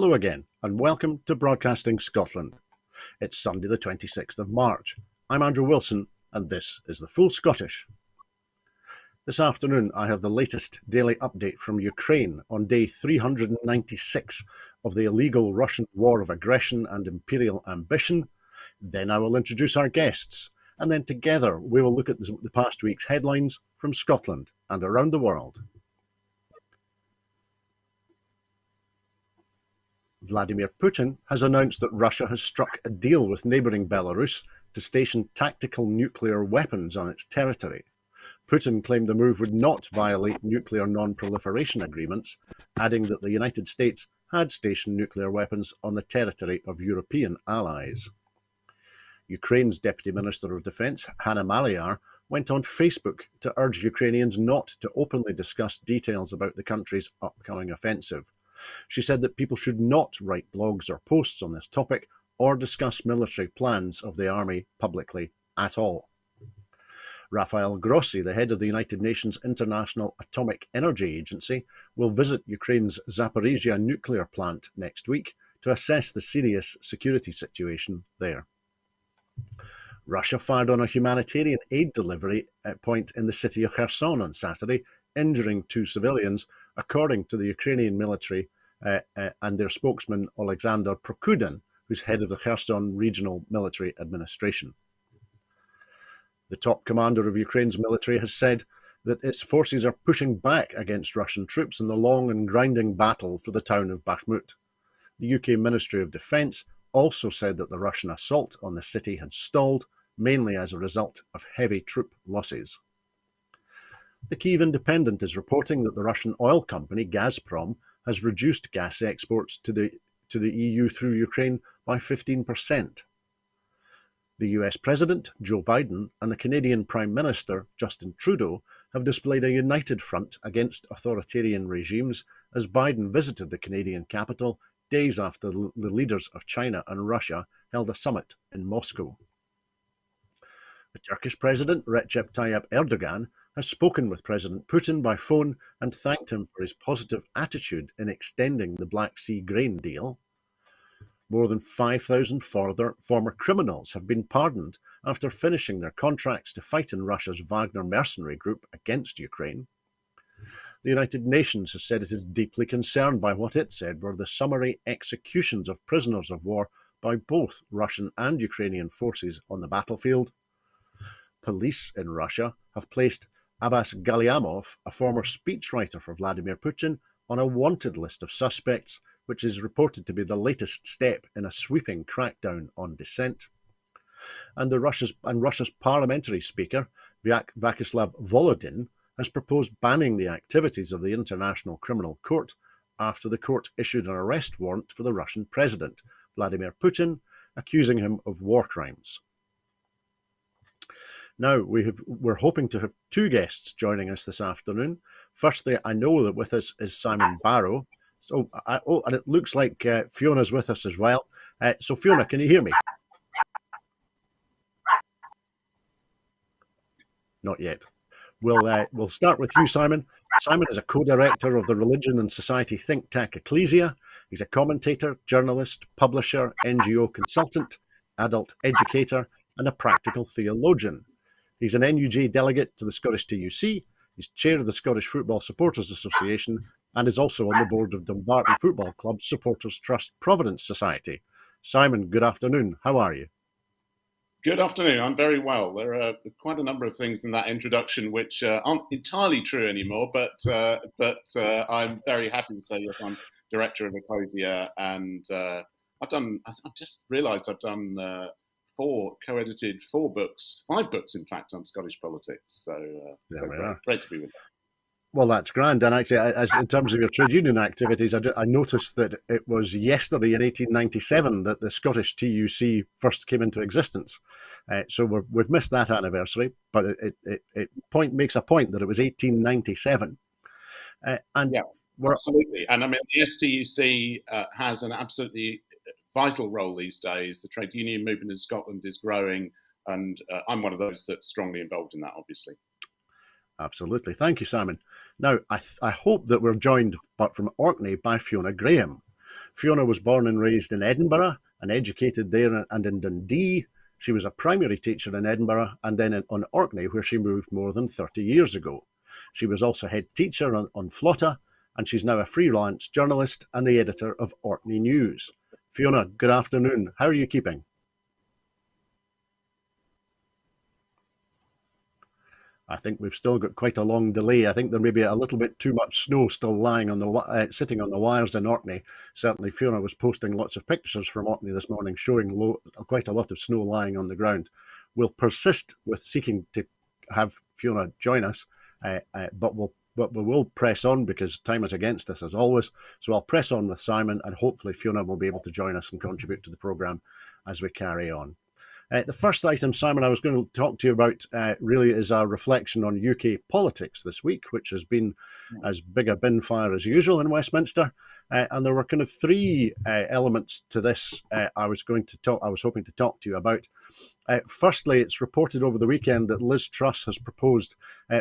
Hello again, and welcome to Broadcasting Scotland. It's Sunday the 26th of March. I'm Andrew Wilson, and this is the Full Scottish. This afternoon I have the latest daily update from Ukraine on day 396 of the illegal Russian war of aggression and imperial ambition. Then I will introduce our guests, and then together we will look at the past week's headlines from Scotland and around the world. Vladimir Putin has announced that Russia has struck a deal with neighbouring Belarus to station tactical nuclear weapons on its territory. Putin claimed the move would not violate nuclear non-proliferation agreements, adding that the United States had stationed nuclear weapons on the territory of European allies. Ukraine's Deputy Minister of Defence, Hanna Maliar, went on Facebook to urge Ukrainians not to openly discuss details about the country's upcoming offensive. She said that people should not write blogs or posts on this topic or discuss military plans of the army publicly at all. Rafael Grossi, the head of the United Nations International Atomic Energy Agency, will visit Ukraine's Zaporizhia nuclear plant next week to assess the serious security situation there. Russia fired on a humanitarian aid delivery point in the city of Kherson on Saturday, injuring 2 civilians, according to the Ukrainian military and their spokesman Alexander Prokudin, who's head of the Kherson Regional Military Administration. The top commander of Ukraine's military has said that its forces are pushing back against Russian troops in the long and grinding battle for the town of Bakhmut. The UK Ministry of Defence also said that the Russian assault on the city had stalled, mainly as a result of heavy troop losses. The Kyiv Independent is reporting that the Russian oil company Gazprom has reduced gas exports to the EU through Ukraine by 15%. The US President, Joe Biden, and the Canadian Prime Minister, Justin Trudeau, have displayed a united front against authoritarian regimes as Biden visited the Canadian capital days after the leaders of China and Russia held a summit in Moscow. The Turkish President, Recep Tayyip Erdogan, has spoken with President Putin by phone and thanked him for his positive attitude in extending the Black Sea grain deal. More than 5,000 former criminals have been pardoned after finishing their contracts to fight in Russia's Wagner mercenary group against Ukraine. The United Nations has said it is deeply concerned by what it said were the summary executions of prisoners of war by both Russian and Ukrainian forces on the battlefield. Police in Russia have placed Abbas Galyamov, a former speechwriter for Vladimir Putin, on a wanted list of suspects, which is reported to be the latest step in a sweeping crackdown on dissent. And Russia's parliamentary speaker, Vyacheslav Volodin, has proposed banning the activities of the International Criminal Court after the court issued an arrest warrant for the Russian president, Vladimir Putin, accusing him of war crimes. Now, we're hoping to have 2 guests joining us this afternoon. Firstly, I know that with us is Simon Barrow. So, and it looks like Fiona's with us as well. So, Fiona, can you hear me? Not yet. We'll start with you, Simon. Simon is a co-director of the religion and society think tank Ekklesia. He's a commentator, journalist, publisher, NGO consultant, adult educator, and a practical theologian. He's an NUJ delegate to the Scottish TUC. He's chair of the Scottish Football Supporters Association and is also on the board of Dumbarton Football Club Supporters Trust Providence Society. Simon, good afternoon. How are you? Good afternoon. I'm very well. There are quite a number of things in that introduction which aren't entirely true anymore, but I'm very happy to say yes. I'm director of Ekklesia, and I've just realised I've done 5 books in fact, on Scottish politics. So great to be with you. Well, that's grand. And actually, as in terms of your trade union activities, I noticed that it was yesterday in 1897 that the Scottish TUC first came into existence. So we've missed that anniversary, but it makes a point that it was 1897. Yeah, absolutely. And I mean, the STUC has an absolutely vital role these days. The trade union movement in Scotland is growing, and I'm one of those that's strongly involved in that, obviously. Absolutely. Thank you, Simon. Now, I hope that we're joined, but from Orkney, by Fiona Grahame. Fiona was born and raised in Edinburgh and educated there and in Dundee. She was a primary teacher in Edinburgh and then on Orkney, where she moved more than 30 years ago. She was also head teacher on Flotta, and she's now a freelance journalist and the editor of Orkney News. Fiona, good afternoon. How are you keeping? I think we've still got quite a long delay. I think there may be a little bit too much snow still lying on the sitting on the wires in Orkney. Certainly, Fiona was posting lots of pictures from Orkney this morning, showing quite a lot of snow lying on the ground. We'll persist with seeking to have Fiona join us, but we will press on because time is against us as always. So I'll press on with Simon, and hopefully Fiona will be able to join us and contribute to the programme as we carry on. The first item, Simon, I was going to talk to you about really is our reflection on UK politics this week, which has been as big a bin fire as usual in Westminster. And there were kind of three elements to this I was hoping to talk to you about. Firstly, it's reported over the weekend that Liz Truss has proposed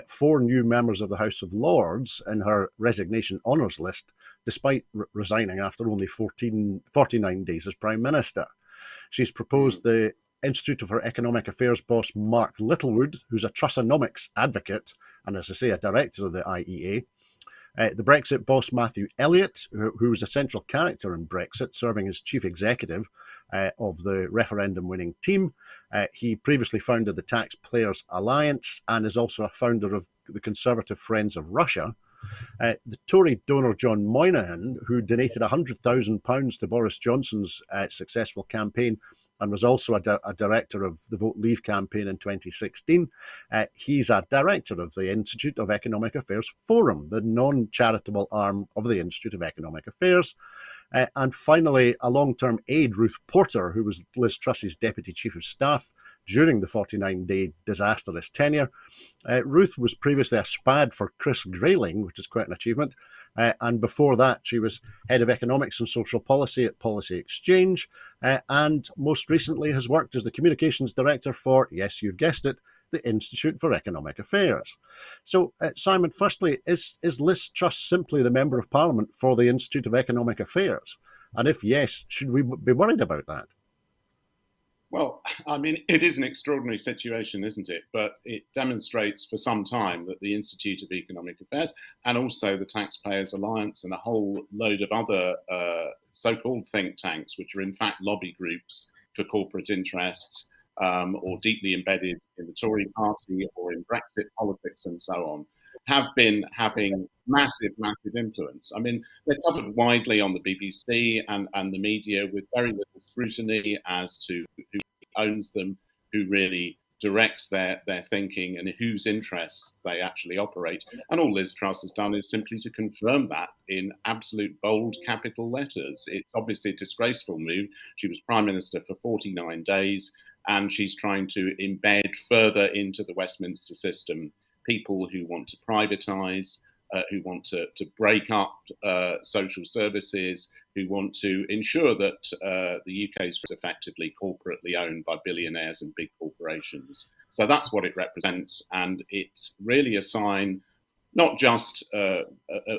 4 new members of the House of Lords in her resignation honours list, despite resigning after only 49 days as Prime Minister. She's proposed the Institute for Economic Affairs boss Mark Littlewood, who's a Trussonomics advocate and, as I say, a director of the IEA. The Brexit boss Matthew Elliott, who was a central character in Brexit, serving as chief executive of the referendum-winning team. He previously founded the Taxpayers Alliance and is also a founder of the Conservative Friends of Russia. The Tory donor John Moynihan, who donated £100,000 to Boris Johnson's successful campaign and was also a director of the Vote Leave campaign in 2016. He's a director of the Institute of Economic Affairs Forum, the non-charitable arm of the Institute of Economic Affairs. And finally, a long-term aide, Ruth Porter, who was Liz Truss's Deputy Chief of Staff during the 49-day disastrous tenure. Ruth was previously a SPAD for Chris Grayling, which is quite an achievement. And before that, she was Head of Economics and Social Policy at Policy Exchange, and most recently has worked as the Communications Director for, yes, you've guessed it, the Institute for Economic Affairs. So, Simon, firstly, is Liz Truss simply the Member of Parliament for the Institute of Economic Affairs? And if yes, should we be worried about that? Well, I mean, it is an extraordinary situation, isn't it? But it demonstrates for some time that the Institute of Economic Affairs and also the Taxpayers Alliance and a whole load of other so-called think tanks, which are in fact lobby groups for corporate interests or deeply embedded in the Tory party or in Brexit politics and so on, have been having massive influence. I mean, they're covered widely on the BBC and the media with very little scrutiny as to who owns them, who really directs their thinking and whose interests they actually operate. And all Liz Truss has done is simply to confirm that in absolute bold capital letters. It's obviously a disgraceful move. She was Prime Minister for 49 days, and she's trying to embed further into the Westminster system people who want to privatise, who want to break up social services, who want to ensure that the UK is effectively corporately owned by billionaires and big corporations. So that's what it represents. And it's really a sign, not just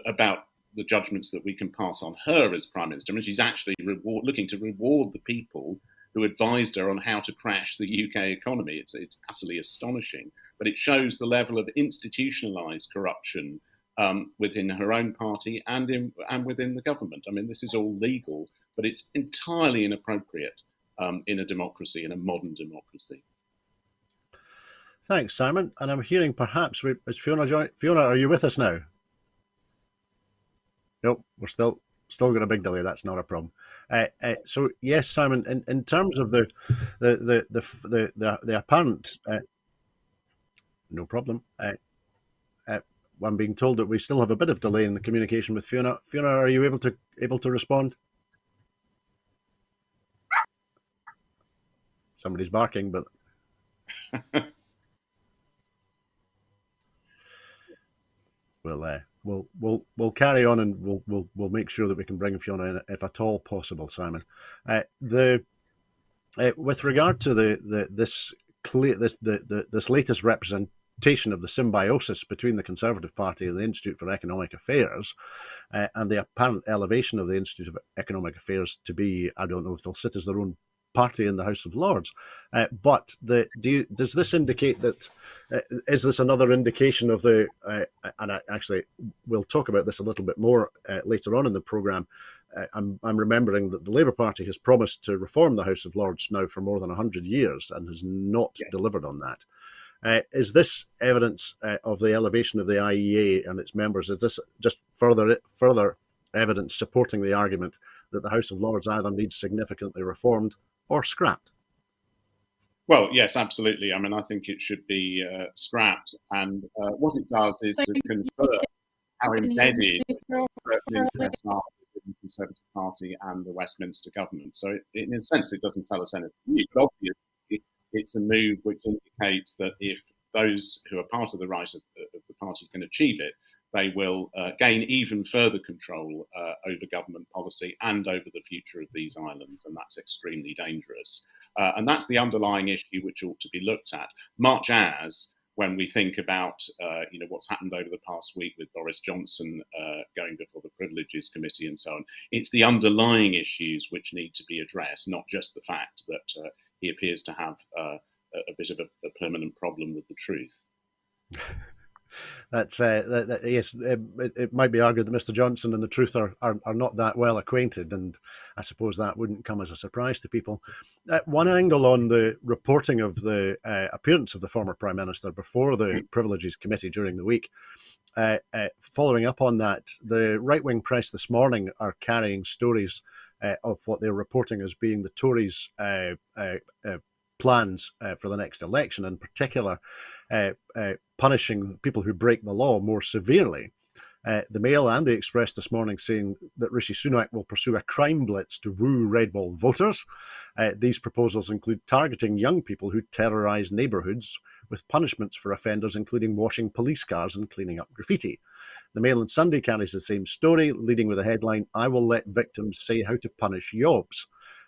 about the judgments that we can pass on her as Prime Minister, and she's actually looking to reward the people who advised her on how to crash the UK economy. It's utterly astonishing. But it shows the level of institutionalised corruption within her own party and within the government. I mean, this is all legal, but it's entirely inappropriate in a democracy, in a modern democracy. Thanks, Simon. And I'm hearing perhaps, is Fiona Fiona, are you with us now? Nope, we're still got a big delay. That's not a problem. So yes, Simon. In terms of the apparent, no problem. I'm being told that we still have a bit of delay in the communication with Fiona. Fiona, are you able to respond? Somebody's barking, but we'll carry on, and we'll make sure that we can bring Fiona in if at all possible, Simon. With regard to this latest reputation of the symbiosis between the Conservative Party and the Institute for Economic Affairs, and the apparent elevation of the Institute of Economic Affairs to be, I don't know if they'll sit as their own party in the House of Lords, but does this indicate that, is this another indication of the, and actually we'll talk about this a little bit more later on in the programme. I'm remembering that the Labour Party has promised to reform the House of Lords now for more than 100 years and has not delivered on that. Is this evidence of the elevation of the IEA and its members? Is this just further evidence supporting the argument that the House of Lords either needs significantly reformed or scrapped? Well, yes, absolutely. I mean, I think it should be scrapped. And what it does is to confirm how embedded certain interests are within the Conservative Party and the Westminster government. So, in a sense, it doesn't tell us anything new, but obviously, it's a move which indicates that if those who are part of the right of the party can achieve it, they will gain even further control over government policy and over the future of these islands, and that's extremely dangerous. And that's the underlying issue which ought to be looked at, much as when we think about what's happened over the past week with Boris Johnson going before the Privileges Committee and so on. It's the underlying issues which need to be addressed, not just the fact that he appears to have a bit of a permanent problem with the truth. That's yes. It might be argued that Mr. Johnson and the truth are not that well acquainted, and I suppose that wouldn't come as a surprise to people. One angle on the reporting of the appearance of the former Prime Minister before the Privileges Committee during the week. Following up on that, the right-wing press this morning are carrying stories of what they're reporting as being the Tories' plans for the next election, in particular punishing people who break the law more severely. The Mail and the Express this morning saying that Rishi Sunak will pursue a crime blitz to woo red ball voters. These proposals include targeting young people who terrorise neighbourhoods with punishments for offenders, including washing police cars and cleaning up graffiti. The Mail on Sunday carries the same story, leading with a headline, "I will let victims say how to punish yobs."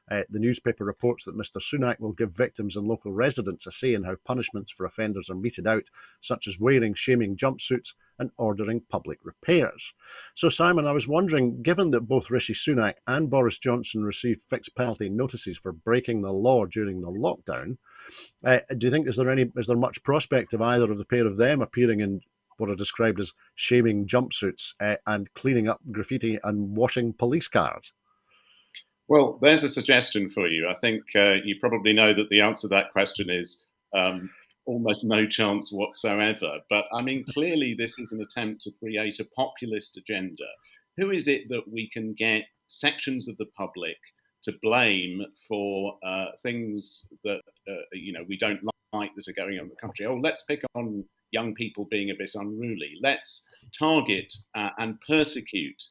The newspaper reports that Mr. Sunak will give victims and local residents a say in how punishments for offenders are meted out, such as wearing shaming jumpsuits and ordering public repairs. So, Simon, I was wondering, given that both Rishi Sunak and Boris Johnson received fixed penalty notices for breaking the law during the lockdown, do you think is there much prospect of either of the pair of them appearing in what are described as shaming jumpsuits and cleaning up graffiti and washing police cars? Well, there's a suggestion for you. I think you probably know that the answer to that question is almost no chance whatsoever. But I mean, clearly, this is an attempt to create a populist agenda. Who is it that we can get sections of the public to blame for things that we don't like that are going on in the country? Oh, let's pick on young people being a bit unruly. Let's target and persecute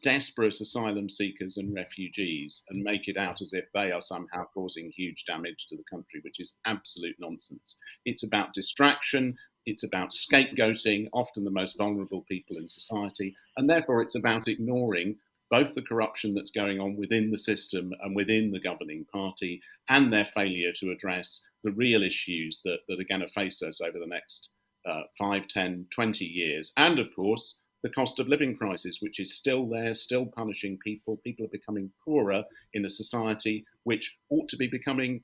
desperate asylum seekers and refugees and make it out as if they are somehow causing huge damage to the country, which is absolute nonsense. It's about distraction, it's about scapegoating, often the most vulnerable people in society, and therefore it's about ignoring both the corruption that's going on within the system and within the governing party and their failure to address the real issues that are going to face us over the next 5, 10, 20 years. And of course, the cost of living crisis, which is still there, still punishing people. People are becoming poorer in a society which ought to be becoming,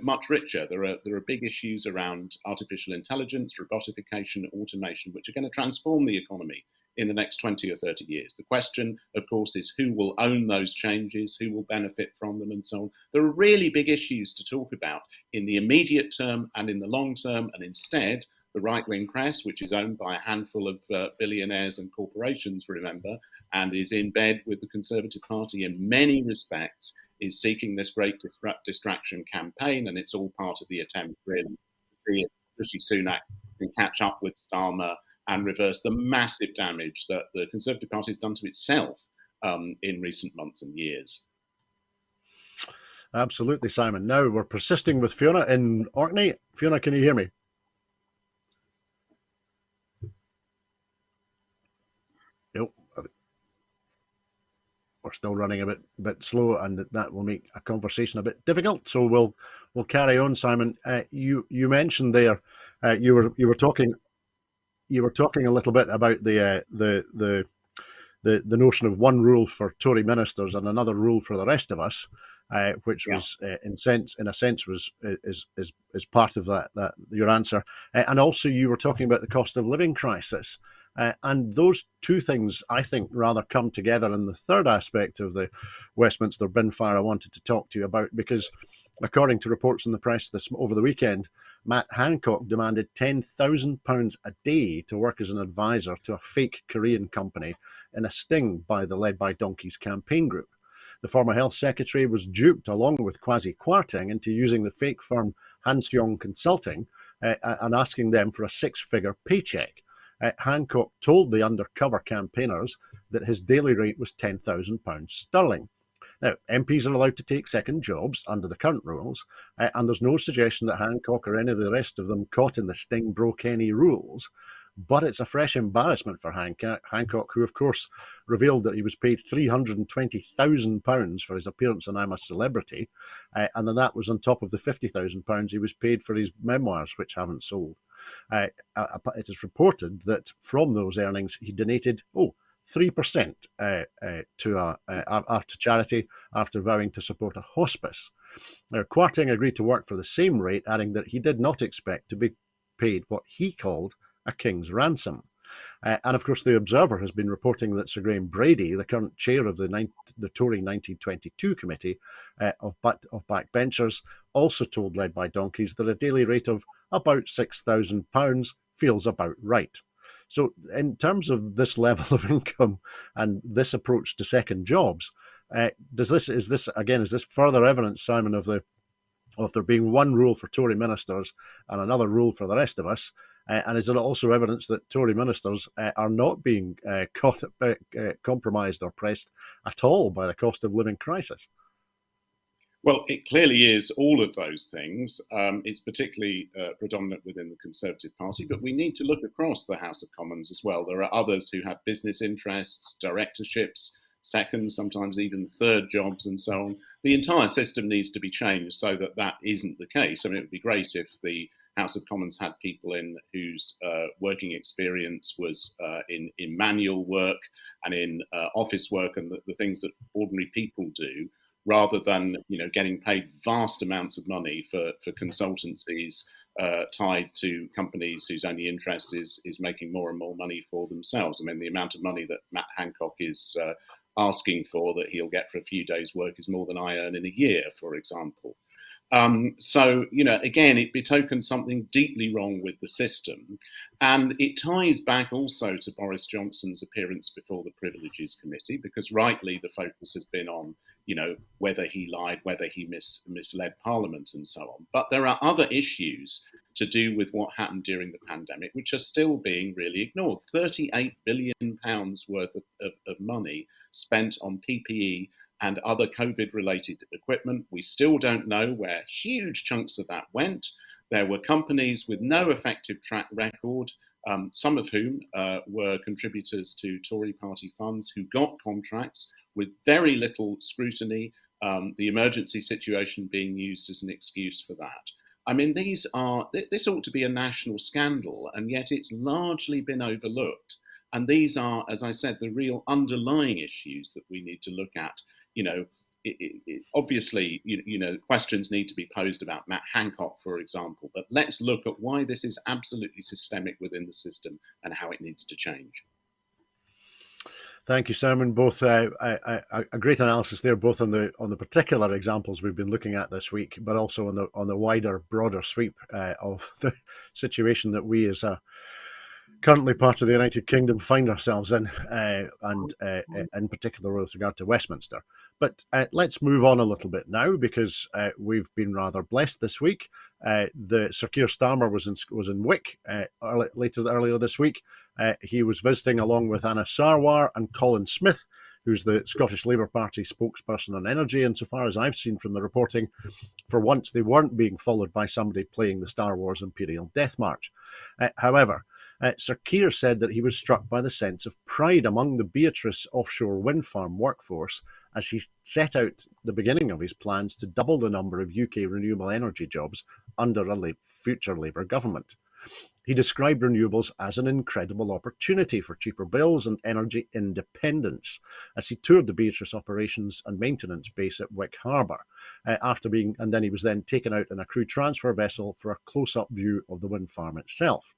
much richer. There are big issues around artificial intelligence, robotification, automation, which are going to transform the economy in the next 20 or 30 years. The question, of course, is who will own those changes, who will benefit from them, and so on. There are really big issues to talk about in the immediate term and in the long term, and instead, the right-wing press, which is owned by a handful of billionaires and corporations, remember, and is in bed with the Conservative Party in many respects, is seeking this great distraction campaign, and it's all part of the attempt, really, to see if Rishi Sunak can catch up with Starmer and reverse the massive damage that the Conservative Party has done to itself in recent months and years. Absolutely, Simon. Now we're persisting with Fiona in Orkney. Fiona, can you hear me? Nope. we're still running a bit slow, and that will make a conversation a bit difficult. So we'll carry on, Simon. You mentioned there, you were talking a little bit about the notion of one rule for Tory ministers and another rule for the rest of us, which Yeah. was in a sense was is part of that your answer, and also you were talking about the cost of living crisis, and those two things I think rather come together in the third aspect of the Westminster bin fire I wanted to talk to you about, because according to reports in the press over the weekend, Matt Hancock demanded £10,000 a day to work as an advisor to a fake Korean company in a sting by the Led by Donkeys campaign group. The former health secretary was duped, along with Kwasi Kwarteng, into using the fake firm Hanseong Consulting and asking them for a six-figure paycheck. Hancock told the undercover campaigners that his daily rate was £10,000 sterling. Now, MPs are allowed to take second jobs under the current rules, and there's no suggestion that Hancock or any of the rest of them caught in the sting broke any rules. But it's a fresh embarrassment for Hancock, who, of course, revealed that he was paid £320,000 for his appearance on I'm a Celebrity, and then that was on top of the £50,000 he was paid for his memoirs, which haven't sold. It is reported that from those earnings, he donated 3% to charity after vowing to support a hospice. Now, Kwarteng agreed to work for the same rate, adding that he did not expect to be paid what he called a king's ransom. And of course, the Observer has been reporting that Sir Graham Brady, the current chair of the Tory 1922 committee of backbenchers, also told Led by Donkeys that a daily rate of about £6,000 feels about right. So in terms of this level of income and this approach to second jobs, is this further evidence, Simon, of there being one rule for Tory ministers and another rule for the rest of us? And is it also evidence that Tory ministers are not being compromised or pressed at all by the cost of living crisis? Well, it clearly is all of those things. It's particularly predominant within the Conservative Party, but we need to look across the House of Commons as well. There are others who have business interests, directorships, second, sometimes even third jobs, and so on. The entire system needs to be changed so that that isn't the case. I mean, it would be great if the House of Commons had people in whose working experience was in manual work and in office work and the things that ordinary people do, rather than getting paid vast amounts of money for consultancies tied to companies whose only interest is making more and more money for themselves. I mean, the amount of money that Matt Hancock is asking for that he'll get for a few days' work is more than I earn in a year, for example. So, again, it betokens something deeply wrong with the system. And it ties back also to Boris Johnson's appearance before the Privileges Committee, because rightly the focus has been on, whether he lied, whether he misled Parliament and so on. But there are other issues to do with what happened during the pandemic, which are still being really ignored. £38 billion worth of money spent on PPE and other COVID-related equipment. We still don't know where huge chunks of that went. There were companies with no effective track record, some of whom were contributors to Tory party funds, who got contracts with very little scrutiny, the emergency situation being used as an excuse for that. I mean, this ought to be a national scandal, and yet it's largely been overlooked. And these are, as I said, the real underlying issues that we need to look at. Obviously, questions need to be posed about Matt Hancock, for example, but let's look at why this is absolutely systemic within the system and how it needs to change. Thank you, Simon. Both a great analysis there, both on the particular examples we've been looking at this week, but also on the wider, broader sweep of the situation that we as currently part of the United Kingdom find ourselves in, and in particular with regard to Westminster. But let's move on a little bit now, because we've been rather blessed this week. The Sir Keir Starmer was in Wick earlier this week. He was visiting along with Anna Sarwar and Colin Smith, who's the Scottish Labour Party spokesperson on energy. And so far as I've seen from the reporting, for once they weren't being followed by somebody playing the Star Wars Imperial Death March. However, Sir Keir said that he was struck by the sense of pride among the Beatrice offshore wind farm workforce as he set out the beginning of his plans to double the number of UK renewable energy jobs under a future Labour government. He described renewables as an incredible opportunity for cheaper bills and energy independence as he toured the Beatrice operations and maintenance base at Wick Harbour and then he was then taken out in a crew transfer vessel for a close-up view of the wind farm itself.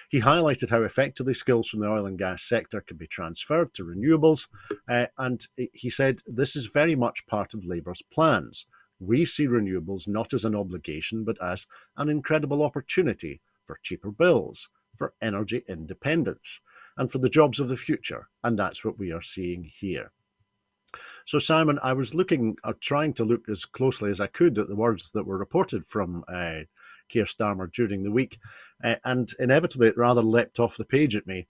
He highlighted how effectively skills from the oil and gas sector can be transferred to renewables, and he said this is very much part of Labour's plans. We see renewables not as an obligation, but as an incredible opportunity for cheaper bills, for energy independence, and for the jobs of the future. And that's what we are seeing here. So, Simon, I was trying to look as closely as I could at the words that were reported from Keir Starmer during the week, and inevitably it rather leapt off the page at me.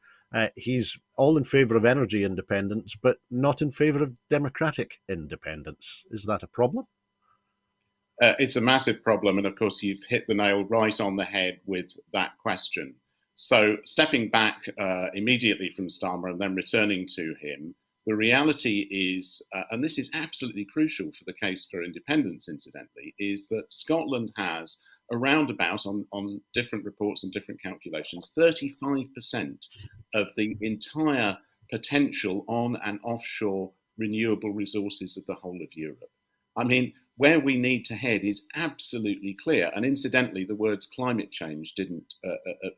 He's all in favour of energy independence, but not in favour of democratic independence. Is that a problem? It's a massive problem, and of course you've hit the nail right on the head with that question. So stepping back immediately from Starmer and then returning to him, the reality is, and this is absolutely crucial for the case for independence incidentally, is that Scotland has around about, on different reports and different calculations, 35% of the entire potential on and offshore renewable resources of the whole of Europe. I mean, where we need to head is absolutely clear. And incidentally, the words climate change didn't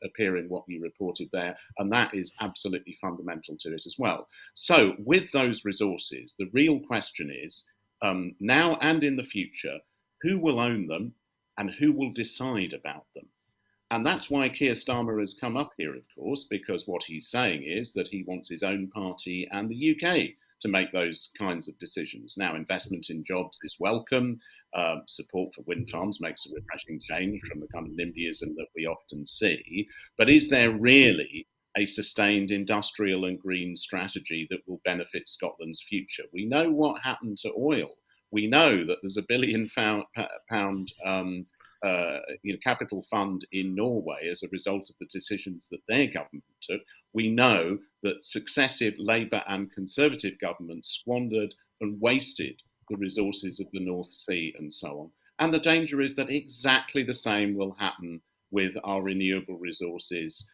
appear in what you reported there. And that is absolutely fundamental to it as well. So with those resources, the real question is, now and in the future, who will own them and who will decide about them? And that's why Keir Starmer has come up here, of course, because what he's saying is that he wants his own party and the UK to make those kinds of decisions. Now, investment in jobs is welcome. Support for wind farms makes a refreshing change from the kind of NIMBYism that we often see. But is there really a sustained industrial and green strategy that will benefit Scotland's future? We know what happened to oil. We know that there's £1 billion capital fund in Norway as a result of the decisions that their government took. We know that successive Labour and Conservative governments squandered and wasted the resources of the North Sea and so on. And the danger is that exactly the same will happen with our renewable resources,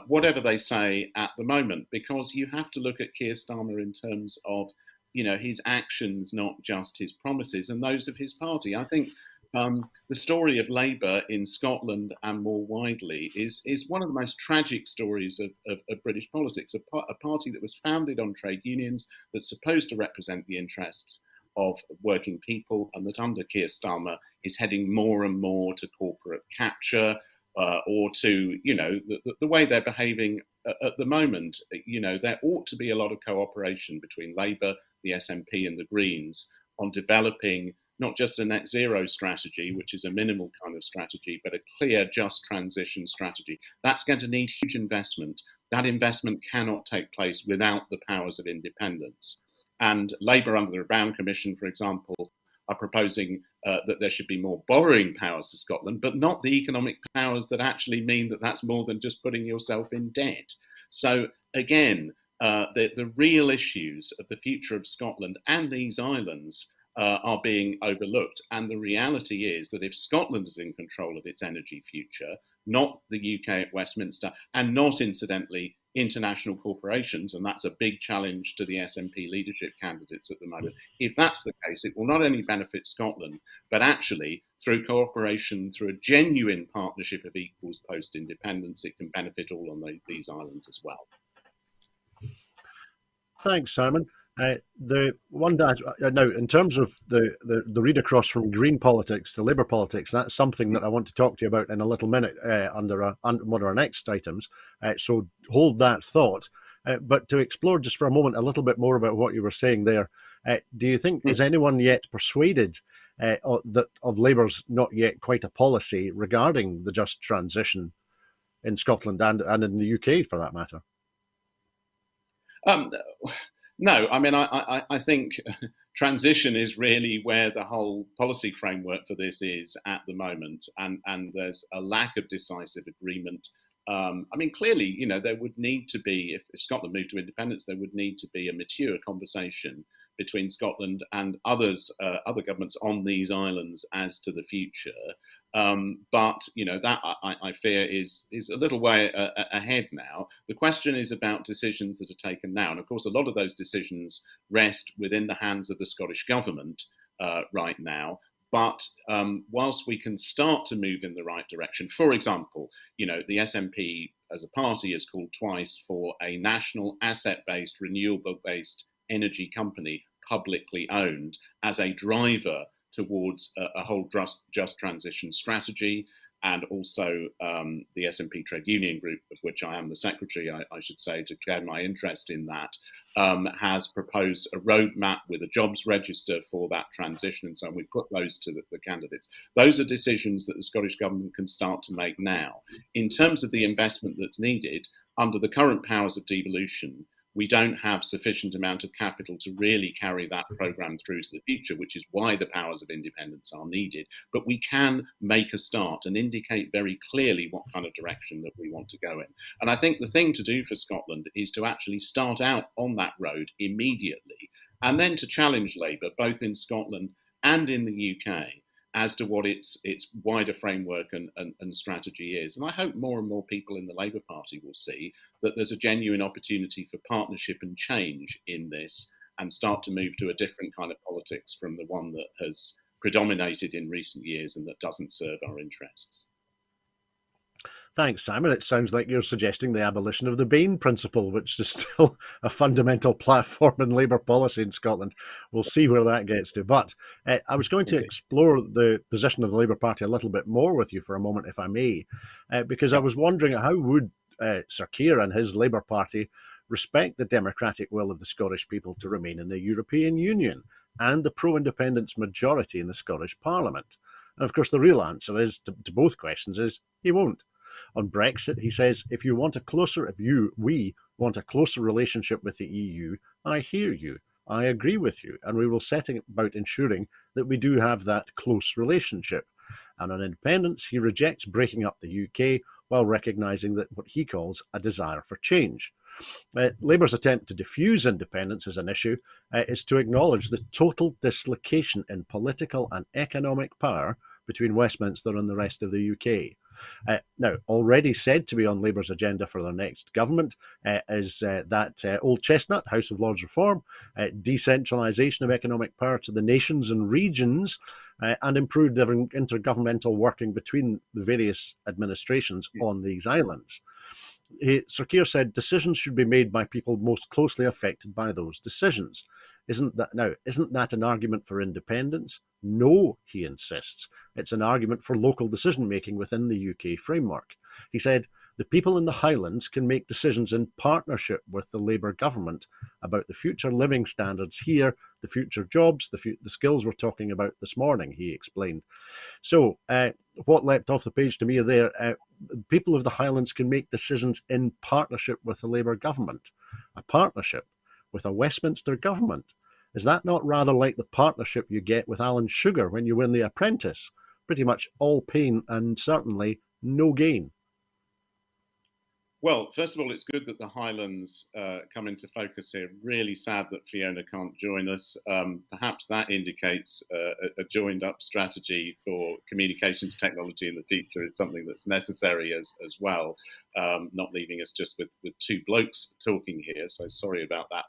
whatever they say at the moment, because you have to look at Keir Starmer in terms of, his actions, not just his promises, and those of his party. I think the story of Labour in Scotland and more widely is one of the most tragic stories of British politics. A party that was founded on trade unions, that's supposed to represent the interests of working people, and that under Keir Starmer is heading more and more to corporate capture or to, the way they're behaving at the moment. There ought to be a lot of cooperation between Labour, the SNP and the Greens on developing not just a net zero strategy, which is a minimal kind of strategy, but a clear just transition strategy. That's going to need huge investment. That investment cannot take place without the powers of independence. And Labour under the Brown Commission, for example, are proposing that there should be more borrowing powers to Scotland, but not the economic powers that actually mean that that's more than just putting yourself in debt. So again, the real issues of the future of Scotland and these islands are being overlooked. And the reality is that if Scotland is in control of its energy future, not the UK at Westminster, and not, incidentally, international corporations, and that's a big challenge to the SNP leadership candidates at the moment. If that's the case, it will not only benefit Scotland, but actually, through cooperation, through a genuine partnership of equals post-independence, it can benefit all on these islands as well. Thanks, Simon. The one that now, in terms of the read across from Green politics to Labour politics, that's something that I want to talk to you about in a little minute under one of our next items. So hold that thought. But to explore just for a moment a little bit more about what you were saying there, do you think is anyone yet persuaded that of Labour's not yet quite a policy regarding the just transition in Scotland and in the UK for that matter? No, I mean, I think transition is really where the whole policy framework for this is at the moment, and there's a lack of decisive agreement I mean, clearly, there would need to be, if Scotland moved to independence, there would need to be a mature conversation between Scotland and other governments on these islands as to the future. But that I fear is a little way ahead now. The question is about decisions that are taken now, and of course, a lot of those decisions rest within the hands of the Scottish government right now. But whilst we can start to move in the right direction, for example, the SNP as a party has called twice for a national asset-based, renewable-based energy company, publicly owned, as a driver towards a whole just transition strategy. And also the SNP Trade Union Group, of which I am the secretary, I should say, declared my interest in that, has proposed a roadmap with a jobs register for that transition. And so we put those to the candidates. Those are decisions that the Scottish Government can start to make now. In terms of the investment that's needed, under the current powers of devolution, we don't have sufficient amount of capital to really carry that programme through to the future, which is why the powers of independence are needed. But we can make a start and indicate very clearly what kind of direction that we want to go in. And I think the thing to do for Scotland is to actually start out on that road immediately, and then to challenge Labour, both in Scotland and in the UK, as to what its wider framework and strategy is. And I hope more and more people in the Labour Party will see that there's a genuine opportunity for partnership and change in this, and start to move to a different kind of politics from the one that has predominated in recent years and that doesn't serve our interests. Thanks, Simon. It sounds like you're suggesting the abolition of the Bain Principle, which is still a fundamental platform in Labour policy in Scotland. We'll see where that gets to. But I was going to explore the position of the Labour Party a little bit more with you for a moment, if I may, because I was wondering how would Sir Keir and his Labour Party respect the democratic will of the Scottish people to remain in the European Union and the pro-independence majority in the Scottish Parliament? And of course, the real answer is to both questions is he won't. On Brexit, he says, we want a closer relationship with the EU, I hear you, I agree with you, and we will set about ensuring that we do have that close relationship. And on independence, he rejects breaking up the UK while recognising that what he calls a desire for change. Labour's attempt to diffuse independence as an issue is to acknowledge the total dislocation in political and economic power between Westminster and the rest of the UK. Now, already said to be on Labour's agenda for their next government is that old chestnut, House of Lords reform, decentralisation of economic power to the nations and regions, and improved intergovernmental working between the various administrations on these islands. Sir Keir said decisions should be made by people most closely affected by those decisions. Isn't that an argument for independence? No, he insists. It's an argument for local decision-making within the UK framework. He said, the people in the Highlands can make decisions in partnership with the Labour government about the future living standards here, the future jobs, the skills we're talking about this morning, he explained. So what leapt off the page to me there, people of the Highlands can make decisions in partnership with the Labour government. A partnership with a Westminster government. Is that not rather like the partnership you get with Alan Sugar when you win The Apprentice? Pretty much all pain and certainly no gain. Well, first of all, it's good that the Highlands come into focus here. Really sad that Fiona can't join us. Perhaps that indicates a joined-up strategy for communications technology in the future is something that's necessary as well, not leaving us just with two blokes talking here. So sorry about that,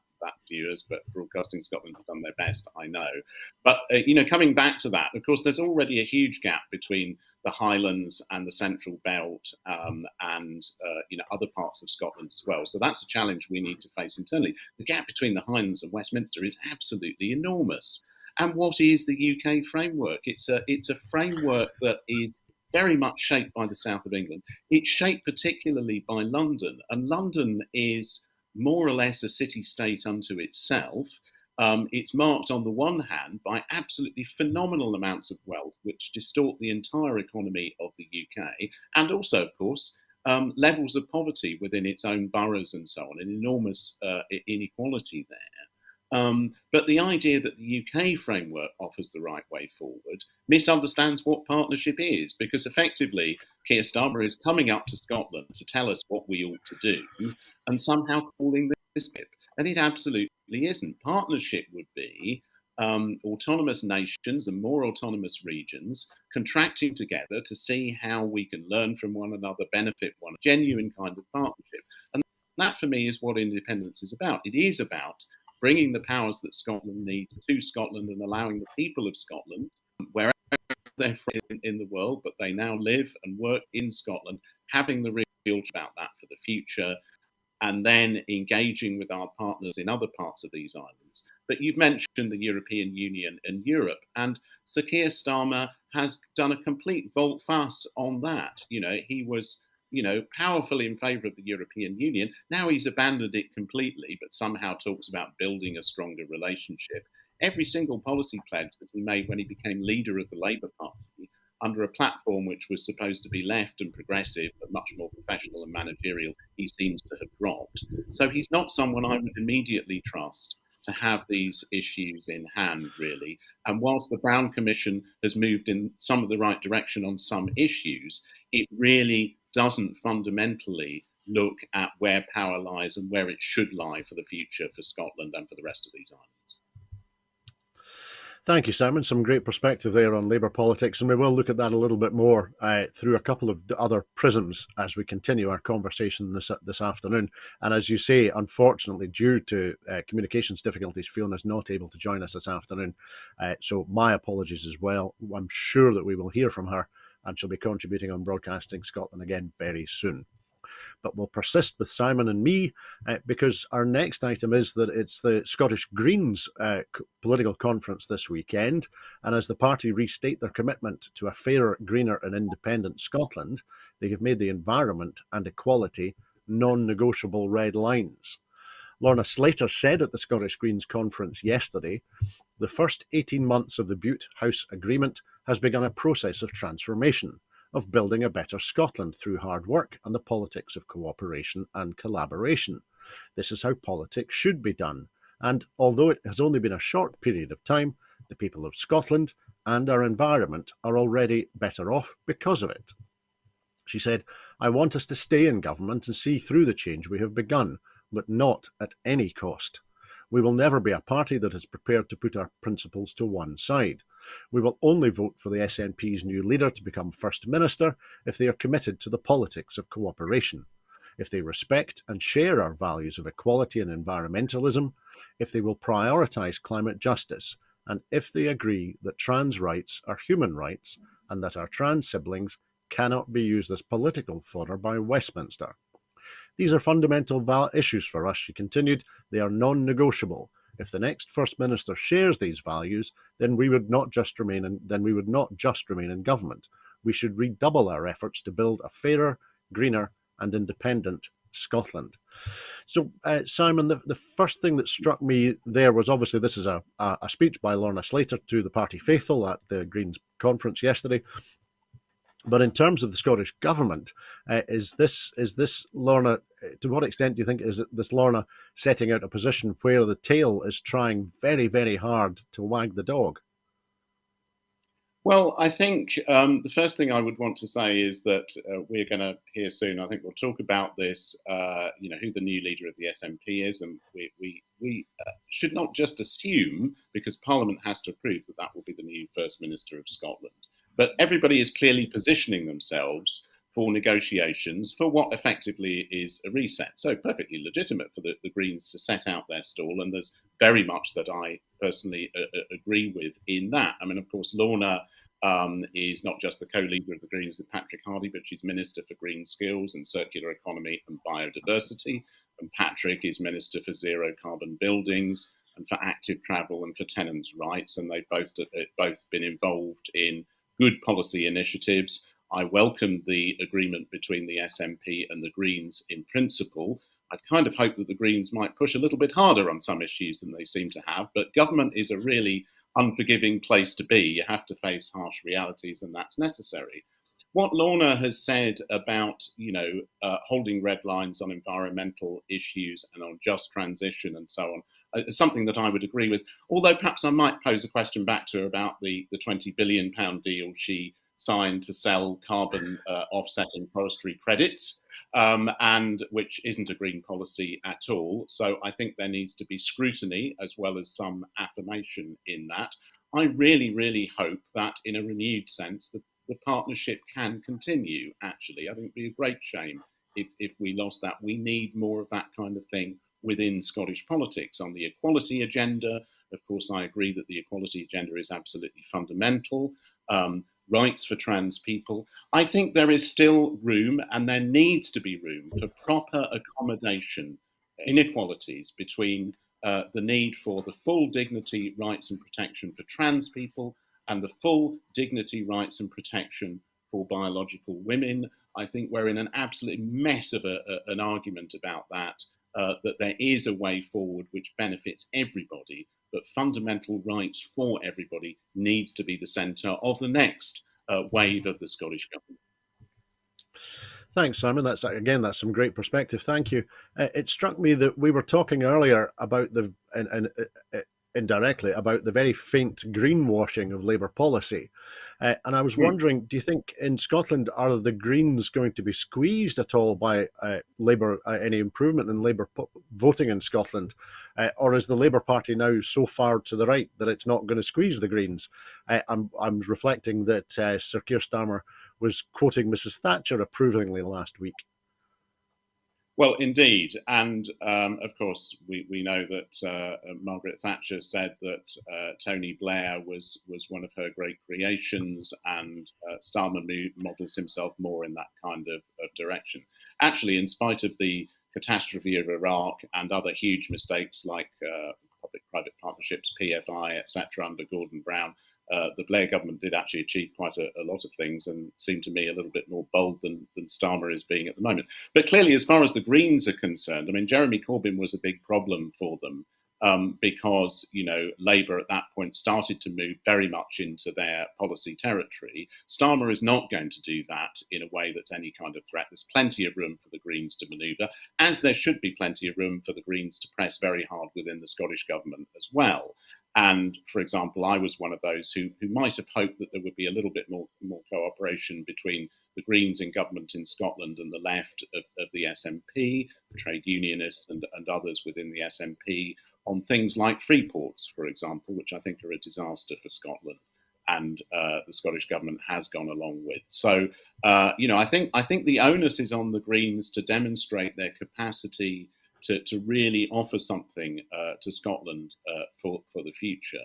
viewers, but Broadcasting Scotland have done their best, I know. But, coming back to that, of course, there's already a huge gap between the Highlands and the Central Belt and other parts of Scotland as well. So that's a challenge we need to face internally. The gap between the Highlands and Westminster is absolutely enormous. And what is the UK framework? It's a framework that is very much shaped by the south of England. It's shaped particularly by London, and London is more or less a city-state unto itself. It's marked on the one hand by absolutely phenomenal amounts of wealth, which distort the entire economy of the UK, and also, of course, levels of poverty within its own boroughs and so on, an enormous inequality there. But the idea that the UK framework offers the right way forward misunderstands what partnership is, because effectively Keir Starmer is coming up to Scotland to tell us what we ought to do and somehow calling this PIP. And it absolutely isn't. Partnership would be autonomous nations and more autonomous regions contracting together to see how we can learn from one another, benefit one, a genuine kind of partnership. And that for me is what independence is about. It is about bringing the powers that Scotland needs to Scotland and allowing the people of Scotland, wherever they're from in the world, but they now live and work in Scotland, having the real about that for the future, and then engaging with our partners in other parts of these islands. But you've mentioned the European Union and Europe, and Sir Keir Starmer has done a complete volte-face on that. He was, powerfully in favour of the European Union. Now he's abandoned it completely, but somehow talks about building a stronger relationship. Every single policy pledge that he made when he became leader of the Labour Party, under a platform which was supposed to be left and progressive, but much more professional and managerial, he seems to have dropped. So he's not someone I would immediately trust to have these issues in hand, really. And whilst the Brown Commission has moved in some of the right direction on some issues, it really doesn't fundamentally look at where power lies and where it should lie for the future for Scotland and for the rest of these islands. Thank you, Simon. Some great perspective there on Labour politics, and we will look at that a little bit more through a couple of other prisms as we continue our conversation this afternoon. And as you say, unfortunately, due to communications difficulties, Fiona's not able to join us this afternoon. So my apologies as well. I'm sure that we will hear from her, and she'll be contributing on Broadcasting Scotland again very soon. But we'll persist with Simon and me because our next item is that it's the Scottish Greens political conference this weekend. And as the party restate their commitment to a fairer, greener and independent Scotland, they have made the environment and equality non-negotiable red lines. Lorna Slater said at the Scottish Greens conference yesterday, the first 18 months of the Butte House Agreement has begun a process of transformation, of building a better Scotland through hard work and the politics of cooperation and collaboration. This is how politics should be done, and although it has only been a short period of time, the people of Scotland and our environment are already better off because of it. She said, I want us to stay in government and see through the change we have begun, but not at any cost. We will never be a party that is prepared to put our principles to one side. We will only vote for the SNP's new leader to become First Minister if they are committed to the politics of cooperation, if they respect and share our values of equality and environmentalism, if they will prioritise climate justice, and if they agree that trans rights are human rights and that our trans siblings cannot be used as political fodder by Westminster. These are fundamental issues for us, she continued. They are non-negotiable. If the next First Minister shares these values, then we would not just remain in government. We should redouble our efforts to build a fairer, greener and independent Scotland. So, Simon, the first thing that struck me there was obviously this is a speech by Lorna Slater to the party faithful at the Greens conference yesterday. But in terms of the Scottish Government, is this Lorna, to what extent do you think is this Lorna setting out a position where the tail is trying very, very hard to wag the dog? Well, I think the first thing I would want to say is that we're going to hear soon. I think we'll talk about this. Who the new leader of the SNP is, and we should not just assume because Parliament has to approve that will be the new First Minister of Scotland. But everybody is clearly positioning themselves for negotiations for what effectively is a reset. So perfectly legitimate for the Greens to set out their stall, and there's very much that I personally agree with in that. I mean, of course, Lorna is not just the co-leader of the Greens with Patrick Hardy, but she's Minister for Green Skills and Circular Economy and Biodiversity. And Patrick is Minister for Zero Carbon Buildings and for Active Travel and for Tenants' Rights. And they've both been involved in good policy initiatives. I welcome the agreement between the SNP and the Greens in principle. I'd kind of hope that the Greens might push a little bit harder on some issues than they seem to have, but government is a really unforgiving place to be. You have to face harsh realities, and that's necessary. What Lorna has said about, holding red lines on environmental issues and on just transition and so on, something that I would agree with. Although perhaps I might pose a question back to her about the £20 billion deal she signed to sell carbon offsetting forestry credits, and which isn't a green policy at all. So I think there needs to be scrutiny as well as some affirmation in that. I really, really hope that in a renewed sense, the partnership can continue, actually. I think it would be a great shame if we lost that. We need more of that kind of thing within Scottish politics. On the equality agenda, of course, I agree that the equality agenda is absolutely fundamental. Rights for trans people. I think there is still room, and there needs to be room, for proper accommodation inequalities between the need for the full dignity, rights, and protection for trans people and the full dignity, rights, and protection for biological women. I think we're in an absolute mess of an argument about that, that there is a way forward which benefits everybody, but fundamental rights for everybody needs to be the centre of the next wave of the Scottish Government. Thanks, Simon. That's some great perspective. Thank you. It struck me that we were talking earlier about indirectly about the very faint greenwashing of Labour policy. And I was wondering, do you think in Scotland are the Greens going to be squeezed at all by Labour, any improvement in Labour voting in Scotland? Or is the Labour Party now so far to the right that it's not going to squeeze the Greens? I'm reflecting that Sir Keir Starmer was quoting Mrs Thatcher approvingly last week. Well, indeed. And of course, we know that Margaret Thatcher said that Tony Blair was one of her great creations, and Starmer models himself more in that kind of direction. Actually, in spite of the catastrophe of Iraq and other huge mistakes like public-private partnerships, PFI, etc., under Gordon Brown, the Blair government did actually achieve quite a lot of things and seemed to me a little bit more bold than Starmer is being at the moment. But clearly, as far as the Greens are concerned, I mean, Jeremy Corbyn was a big problem for them because, Labour at that point started to move very much into their policy territory. Starmer is not going to do that in a way that's any kind of threat. There's plenty of room for the Greens to manoeuvre, as there should be plenty of room for the Greens to press very hard within the Scottish Government as well. And, for example, I was one of those who might have hoped that there would be a little bit more cooperation between the Greens in government in Scotland and the left of the SNP, the trade unionists and others within the SNP, on things like free ports, for example, which I think are a disaster for Scotland. And the Scottish Government has gone along with. So, I think the onus is on the Greens to demonstrate their capacity to really offer something to Scotland for the future.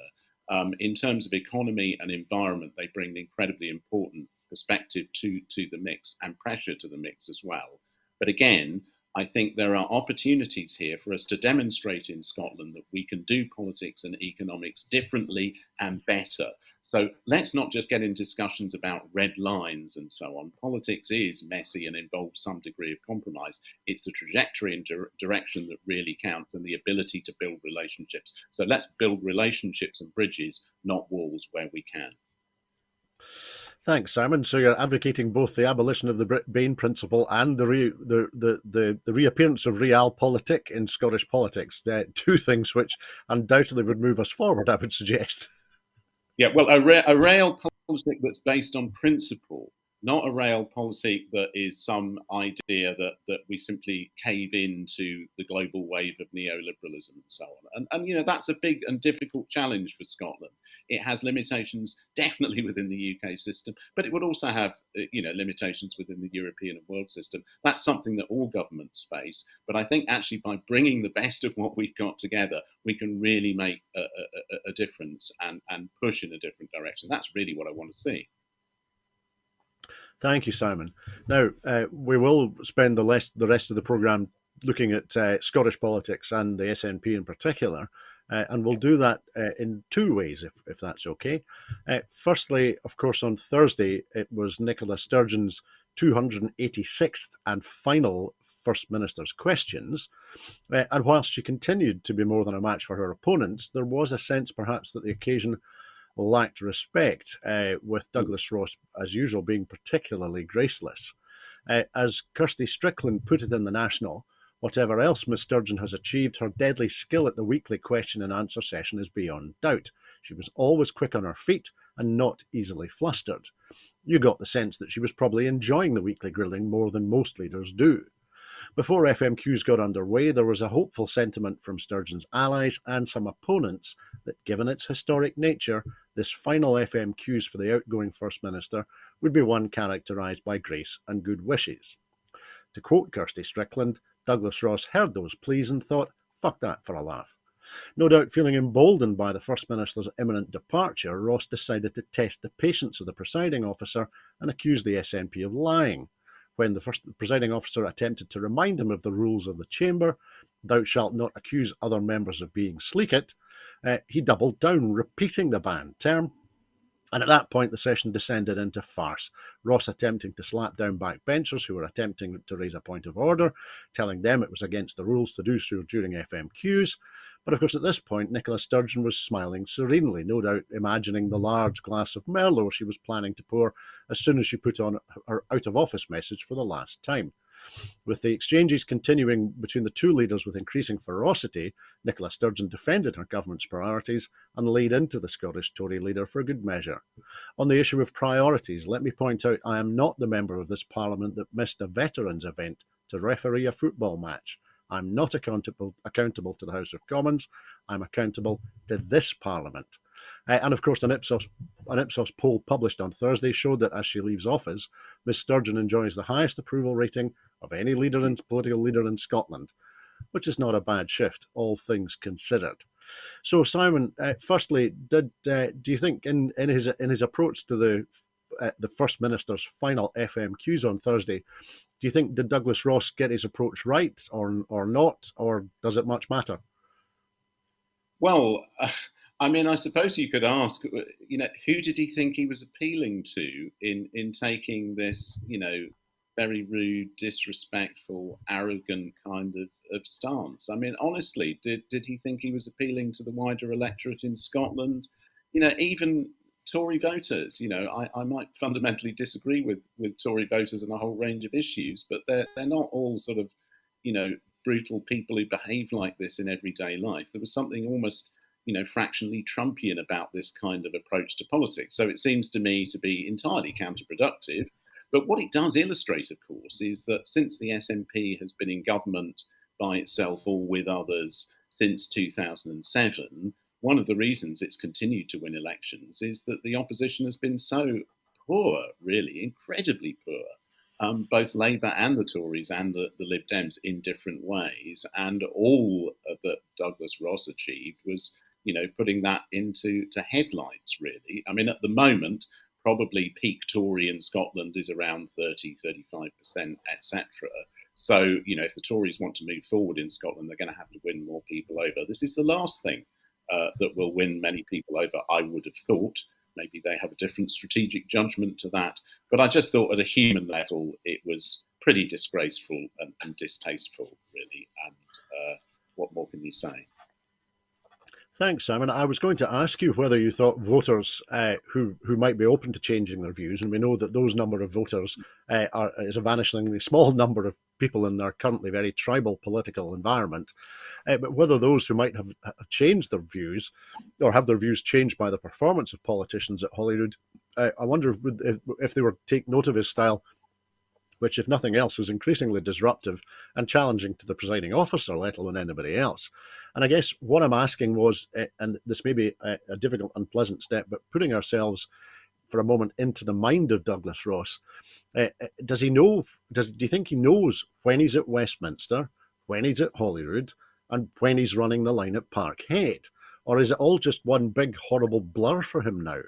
In terms of economy and environment, they bring an incredibly important perspective to the mix and pressure to the mix as well. But again, I think there are opportunities here for us to demonstrate in Scotland that we can do politics and economics differently and better. So let's not just get in discussions about red lines and so on. Politics is messy and involves some degree of compromise. It's the trajectory and direction that really counts, and the ability to build relationships. So let's build relationships and bridges, not walls, where we can. Thanks, Simon. So you're advocating both the abolition of the Bain Principle and the reappearance of realpolitik in Scottish politics. Two things which undoubtedly would move us forward, I would suggest. Yeah, well, a realpolitik that's based on principle, not a realpolitik that is some idea that we simply cave into the global wave of neoliberalism and so on. And that's a big and difficult challenge for Scotland. It has limitations definitely within the UK system, but it would also have limitations within the European and world system. That's something that all governments face. But I think actually by bringing the best of what we've got together, we can really make a difference and push in a different direction. That's really what I want to see. Thank you, Simon. Now, we will spend the rest of the programme looking at Scottish politics and the SNP in particular, and we'll do that in two ways, if that's okay. Firstly, of course, on Thursday, it was Nicola Sturgeon's 286th and final First Minister's questions, and whilst she continued to be more than a match for her opponents, there was a sense perhaps that the occasion lacked respect, with Douglas Ross, as usual, being particularly graceless. As Kirsty Strickland put it in The National, Whatever else Miss Sturgeon has achieved, her deadly skill at the weekly question and answer session is beyond doubt. She was always quick on her feet and not easily flustered. You got the sense that she was probably enjoying the weekly grilling more than most leaders do. Before FMQs got underway, there was a hopeful sentiment from Sturgeon's allies and some opponents that, given its historic nature, this final FMQs for the outgoing First Minister would be one characterised by grace and good wishes. To quote Kirsty Strickland, Douglas Ross heard those pleas and thought, fuck that for a laugh. No doubt feeling emboldened by the First Minister's imminent departure, Ross decided to test the patience of the presiding officer and accused the SNP of lying. When the presiding officer attempted to remind him of the rules of the chamber, thou shalt not accuse other members of being sleekit, he doubled down, repeating the banned term. And at that point, the session descended into farce. Ross attempting to slap down backbenchers who were attempting to raise a point of order, telling them it was against the rules to do so during FMQs. But of course, at this point, Nicola Sturgeon was smiling serenely, no doubt imagining the large glass of Merlot she was planning to pour as soon as she put on her out-of-office message for the last time. With the exchanges continuing between the two leaders with increasing ferocity, Nicola Sturgeon defended her government's priorities and laid into the Scottish Tory leader for good measure. On the issue of priorities, let me point out I am not the member of this Parliament that missed a veterans event to referee a football match. I'm not accountable to the House of Commons. I'm accountable to this Parliament. And of course, an Ipsos poll published on Thursday showed that as she leaves office, Ms Sturgeon enjoys the highest approval rating of any political leader in Scotland, which is not a bad shift, all things considered. So, Simon, firstly, do you think in his approach to the First Minister's final FMQs on Thursday, do you think did Douglas Ross get his approach right or not, or does it much matter? Well, I mean, I suppose you could ask, who did he think he was appealing to in taking this, very rude, disrespectful, arrogant kind of stance? I mean, honestly, did he think he was appealing to the wider electorate in Scotland? Even Tory voters. I might fundamentally disagree with Tory voters on a whole range of issues, but they're not all sort of, brutal people who behave like this in everyday life. There was something almost fractionally Trumpian about this kind of approach to politics. So it seems to me to be entirely counterproductive. But what it does illustrate, of course, is that since the SNP has been in government by itself or with others since 2007, one of the reasons it's continued to win elections is that the opposition has been so poor, really, incredibly poor. Both Labour and the Tories and the Lib Dems in different ways. And all that Douglas Ross achieved was, putting that into headlines, really. I mean, at the moment, probably peak Tory in Scotland is around 30-35%, etc. So, if the Tories want to move forward in Scotland, they're going to have to win more people over. This is the last thing that will win many people over, I would have thought. Maybe they have a different strategic judgment to that. But I just thought at a human level, it was pretty disgraceful and distasteful, really. And what more can you say? Thanks, Simon. I was going to ask you whether you thought voters who might be open to changing their views, and we know that those number of voters is a vanishingly small number of people in their currently very tribal political environment, but whether those who might have changed their views or have their views changed by the performance of politicians at Holyrood, I wonder if they were to take note of his style, which, if nothing else, is increasingly disruptive and challenging to the presiding officer, let alone anybody else. And I guess what I'm asking was, and this may be a difficult, unpleasant step, but putting ourselves for a moment into the mind of Douglas Ross, does he know? Do you think he knows when he's at Westminster, when he's at Holyrood, and when he's running the line at Parkhead, or is it all just one big horrible blur for him now?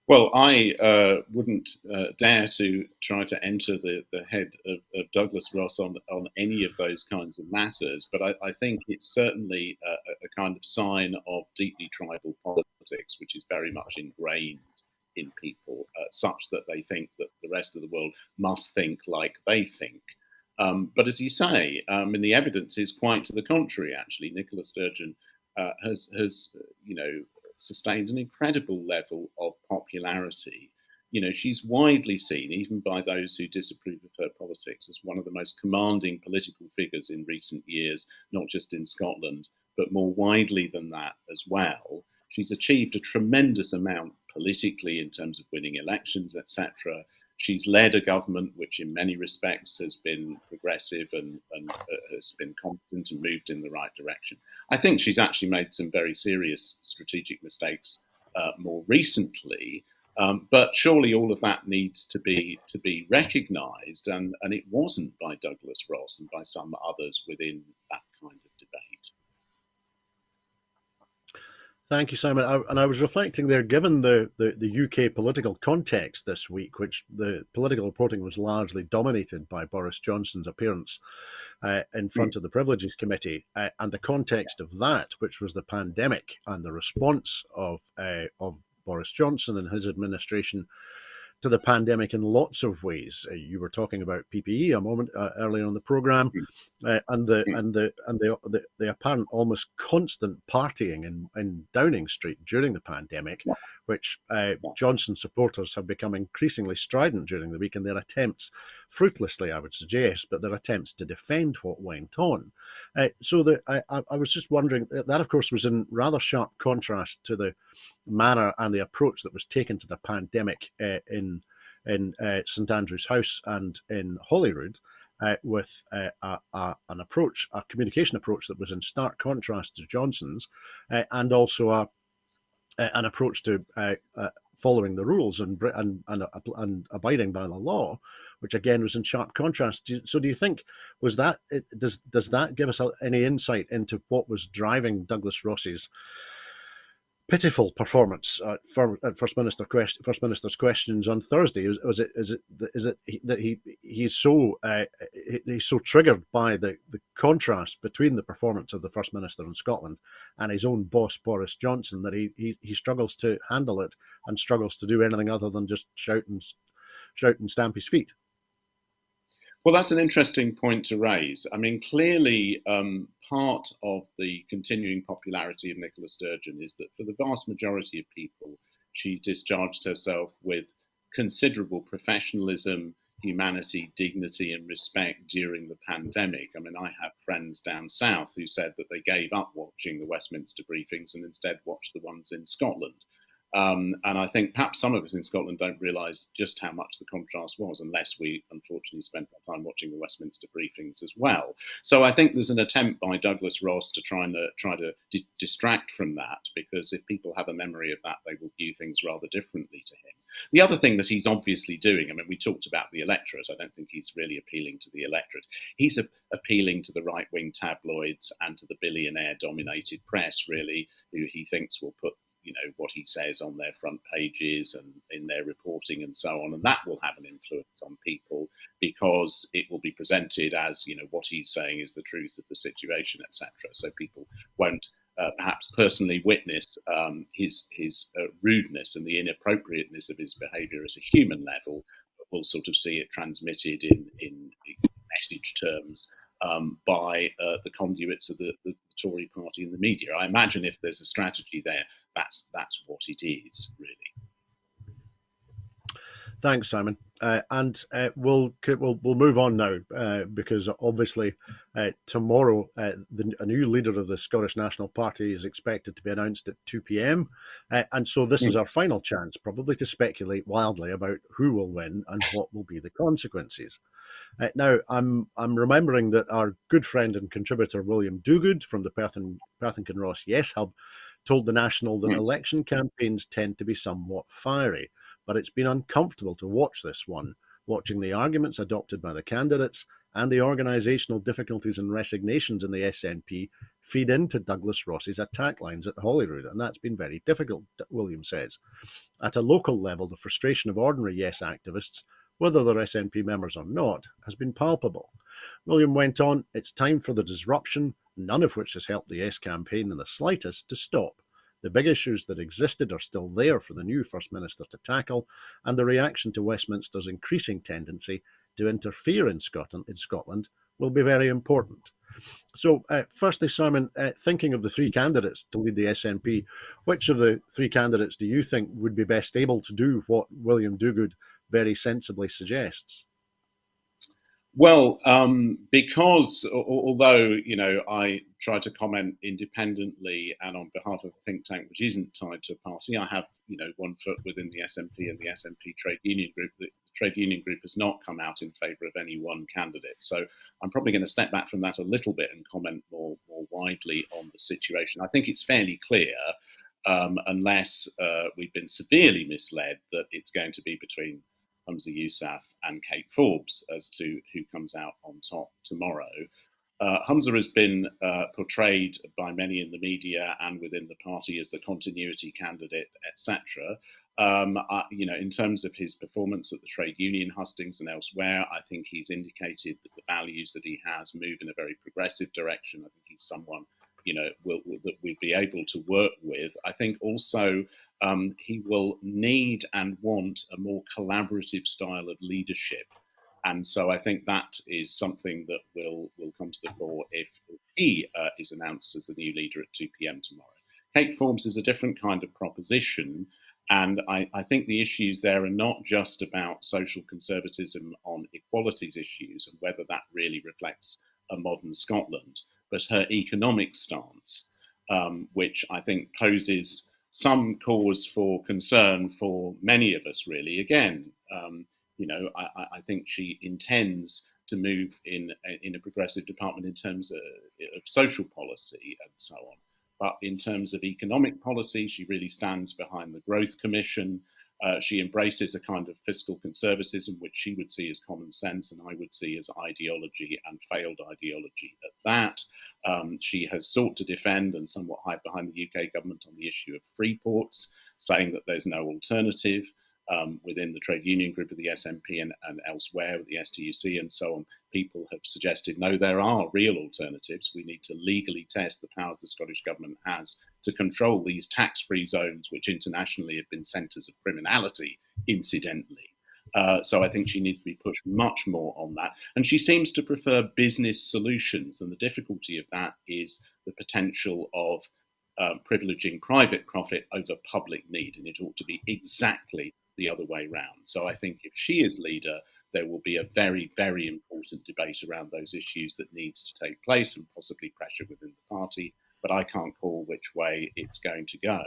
Well, I wouldn't dare to try to enter the head of Douglas Ross on any of those kinds of matters, but I think it's certainly a kind of sign of deeply tribal politics, which is very much ingrained in people, such that they think that the rest of the world must think like they think. But as you say, and the evidence is quite to the contrary, actually. Nicola Sturgeon has sustained an incredible level of popularity she's widely seen, even by those who disapprove of her politics, as one of the most commanding political figures in recent years, not just in Scotland, but more widely than that as well. She's achieved a tremendous amount politically in terms of winning elections, etc. She's led a government which, in many respects, has been progressive and has been competent and moved in the right direction. I think she's actually made some very serious strategic mistakes more recently, but surely all of that needs to be recognised, and it wasn't by Douglas Ross and by some others within that kind of debate. Thank you, Simon. I was reflecting there, given the UK political context this week, which the political reporting was largely dominated by Boris Johnson's appearance in front of the Privileges Committee, and the context of that, which was the pandemic and the response of Boris Johnson and his administration to the pandemic in lots of ways. You were talking about PPE a moment earlier on the programme, and the apparent almost constant partying in Downing Street during the pandemic, which Johnson supporters have become increasingly strident during the week in their attempts, fruitlessly I would suggest, but their attempts to defend what went on. I was just wondering, that of course was in rather sharp contrast to the manner and the approach that was taken to the pandemic in St Andrew's House and in Holyrood, with an approach, a communication approach that was in stark contrast to Johnson's, and also an approach to following the rules and abiding by the law, which again was in sharp contrast. So do you think does that give us any insight into what was driving Douglas Ross's pitiful performance at First Minister's questions on Thursday? Is it that he's so triggered by the contrast between the performance of the First Minister in Scotland and his own boss Boris Johnson that he struggles to handle it and struggles to do anything other than just shout and stamp his feet? Well, that's an interesting point to raise. I mean, clearly, part of the continuing popularity of Nicola Sturgeon is that for the vast majority of people, she discharged herself with considerable professionalism, humanity, dignity, and respect during the pandemic. I mean, I have friends down south who said that they gave up watching the Westminster briefings and instead watched the ones in Scotland. And I think perhaps some of us in Scotland don't realise just how much the contrast was, unless we unfortunately spent our time watching the Westminster briefings as well. So I think there's an attempt by Douglas Ross to try to distract from that, because if people have a memory of that, they will view things rather differently to him. The other thing that he's obviously doing, I mean, we talked about the electorate. I don't think he's really appealing to the electorate. He's appealing to the right-wing tabloids and to the billionaire-dominated press, really, who he thinks will put what he says on their front pages and in their reporting and so on. And that will have an influence on people because it will be presented as, what he's saying is the truth of the situation, etc. So people won't perhaps personally witness his rudeness and the inappropriateness of his behaviour at a human level, but will sort of see it transmitted in message terms by the conduits of the Tory party and the media. I imagine if there's a strategy there, that's what it is, really. Thanks, Simon. And we'll move on now because obviously tomorrow a new leader of the Scottish National Party is expected to be announced at 2 p.m. And so this is our final chance probably to speculate wildly about who will win and what will be the consequences. Now, I'm remembering that our good friend and contributor William Dogood from the Perth and Kinross Yes Hub told the National that election campaigns tend to be somewhat fiery, but it's been uncomfortable to watch this one, watching the arguments adopted by the candidates and the organisational difficulties and resignations in the SNP feed into Douglas Ross's attack lines at Holyrood, and that's been very difficult, William says. At a local level, the frustration of ordinary Yes activists, whether they're SNP members or not, has been palpable. William went on, it's time for the disruption, none of which has helped the Yes campaign in the slightest, to stop. The big issues that existed are still there for the new First Minister to tackle, and the reaction to Westminster's increasing tendency to interfere in Scotland will be very important. So, firstly, Simon, thinking of the three candidates to lead the SNP, which of the three candidates do you think would be best able to do what William Dogood very sensibly suggests? Well, because although I try to comment independently and on behalf of a think tank which isn't tied to a party, I have one foot within the SNP and the SNP trade union group. The trade union group has not come out in favour of any one candidate, so I'm probably going to step back from that a little bit and comment more widely on the situation. I think it's fairly clear, unless we've been severely misled, that it's going to be between Humza Yousaf and Kate Forbes as to who comes out on top tomorrow. Humza has been portrayed by many in the media and within the party as the continuity candidate, etc. In terms of his performance at the trade union hustings and elsewhere, I think he's indicated that the values that he has move in a very progressive direction. I think he's someone that we'd be able to work with. I think also he will need and want a more collaborative style of leadership. And so I think that is something that will come to the fore if he is announced as the new leader at 2 p.m. tomorrow. Kate Forbes is a different kind of proposition. And I think the issues there are not just about social conservatism on equalities issues and whether that really reflects a modern Scotland, but her economic stance, which I think poses some cause for concern for many of us, really. Again, I think she intends to move in a progressive department in terms of social policy and so on. But in terms of economic policy, she really stands behind the Growth Commission. She embraces a kind of fiscal conservatism, which she would see as common sense, and I would see as ideology and failed ideology at that. She has sought to defend and somewhat hide behind the UK government on the issue of free ports, saying that there's no alternative. Within the trade union group of the SNP and elsewhere with the STUC and so on, people have suggested, no, there are real alternatives. We need to legally test the powers the Scottish Government has to control these tax-free zones, which internationally have been centres of criminality, incidentally. So I think she needs to be pushed much more on that. And she seems to prefer business solutions. And the difficulty of that is the potential of privileging private profit over public need. And it ought to be exactly the other way round. So I think if she is leader, there will be a very, very important debate around those issues that needs to take place and possibly pressure within the party. But I can't call which way it's going to go.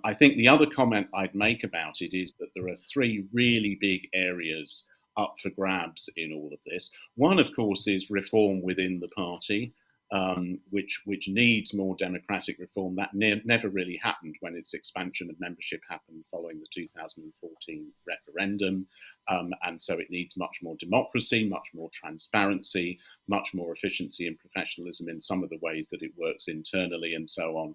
I think the other comment I'd make about it is that there are three really big areas up for grabs in all of this. One, of course, is reform within the party. Which needs more democratic reform. That never really happened when its expansion of membership happened following the 2014 referendum. And so it needs much more democracy, much more transparency, much more efficiency and professionalism in some of the ways that it works internally and so on.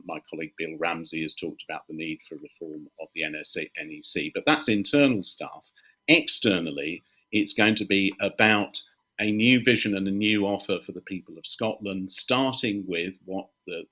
My colleague Bill Ramsey has talked about the need for reform of the NEC, but that's internal stuff. Externally, it's going to be about a new vision and a new offer for the people of Scotland, starting with what the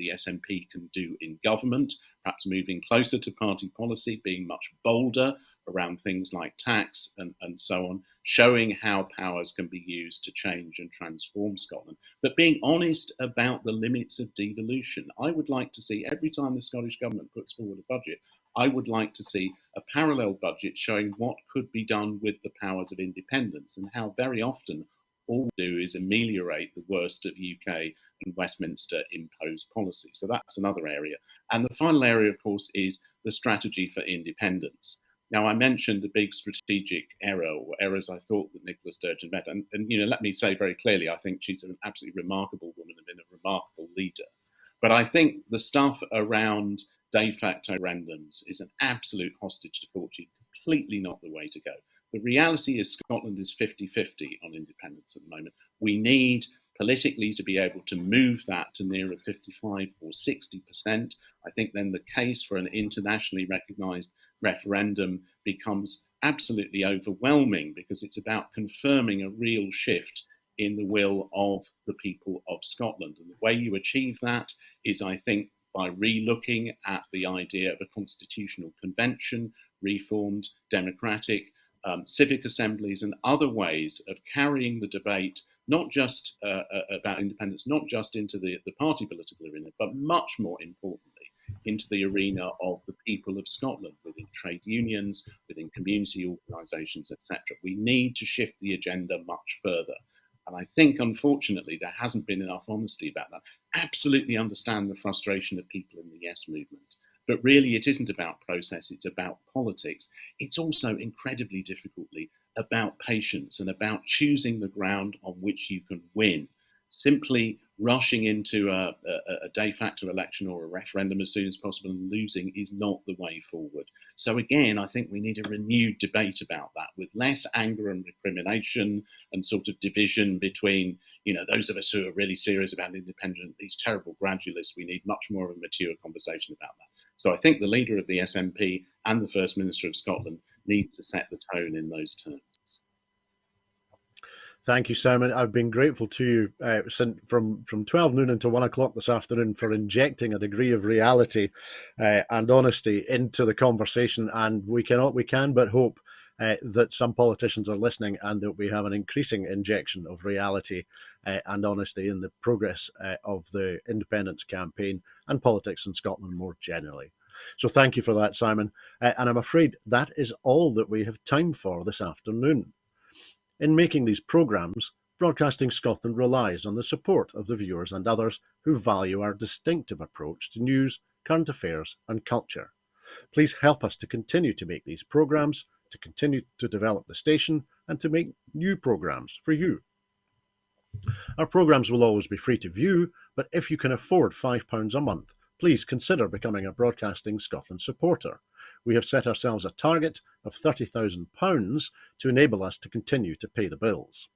SNP can do in government, perhaps moving closer to party policy, being much bolder around things like tax and so on, showing how powers can be used to change and transform Scotland, but being honest about the limits of devolution. I would like to see, every time the Scottish Government puts forward a budget, I would like to see a parallel budget showing what could be done with the powers of independence and how very often all we do is ameliorate the worst of UK and Westminster imposed policy. So that's another area. And the final area, of course, is the strategy for independence. Now, I mentioned the big strategic error or errors I thought that Nicola Sturgeon made. And let me say very clearly, I think she's an absolutely remarkable woman and been a remarkable leader. But I think the stuff around de facto referendums is an absolute hostage to fortune, completely not the way to go. The reality is Scotland is 50-50 on independence at the moment. We need politically to be able to move that to nearer 55 or 60%. I think then the case for an internationally recognised referendum becomes absolutely overwhelming because it's about confirming a real shift in the will of the people of Scotland. And the way you achieve that is, I think, by re-looking at the idea of a constitutional convention, reformed, democratic, civic assemblies and other ways of carrying the debate not just about independence, not just into the party political arena, but much more importantly, into the arena of the people of Scotland, within trade unions, within community organisations, etc. We need to shift the agenda much further. And I think, unfortunately, there hasn't been enough honesty about that. Absolutely understand the frustration of people in the Yes movement. But really, it isn't about process, it's about politics. It's also incredibly difficultly about patience and about choosing the ground on which you can win. Simply rushing into a de facto election or a referendum as soon as possible and losing is not the way forward. So again, I think we need a renewed debate about that, with less anger and recrimination and sort of division between, those of us who are really serious about independence, these terrible gradualists. We need much more of a mature conversation about that. So I think the leader of the SNP and the First Minister of Scotland needs to set the tone in those terms. Thank you, Simon. I've been grateful to you from 12 noon until 1 o'clock this afternoon for injecting a degree of reality and honesty into the conversation. And we can but hope that some politicians are listening and that we have an increasing injection of reality and honesty in the progress of the independence campaign and politics in Scotland more generally. So thank you for that, Simon. And I'm afraid that is all that we have time for this afternoon. In making these programmes, Broadcasting Scotland relies on the support of the viewers and others who value our distinctive approach to news, current affairs and culture. Please help us to continue to make these programmes, to continue to develop the station and to make new programmes for you. Our programmes will always be free to view, but if you can afford £5 a month, please consider becoming a Broadcasting Scotland supporter. We have set ourselves a target of £30,000 to enable us to continue to pay the bills.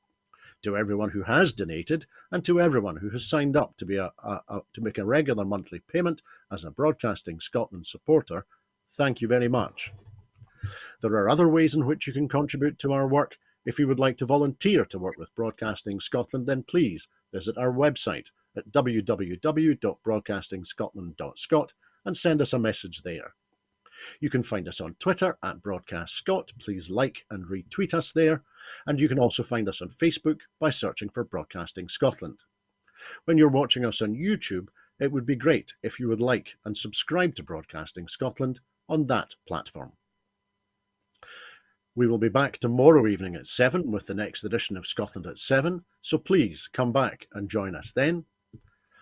To everyone who has donated and to everyone who has signed up to make a regular monthly payment as a Broadcasting Scotland supporter, thank you very much. There are other ways in which you can contribute to our work. If you would like to volunteer to work with Broadcasting Scotland, then please visit our website at www.broadcastingscotland.scot and send us a message there. You can find us on Twitter at BroadcastScot. Please like and retweet us there. And you can also find us on Facebook by searching for Broadcasting Scotland. When you're watching us on YouTube, it would be great if you would like and subscribe to Broadcasting Scotland on that platform. We will be back tomorrow evening at 7 with the next edition of Scotland at 7, so please come back and join us then.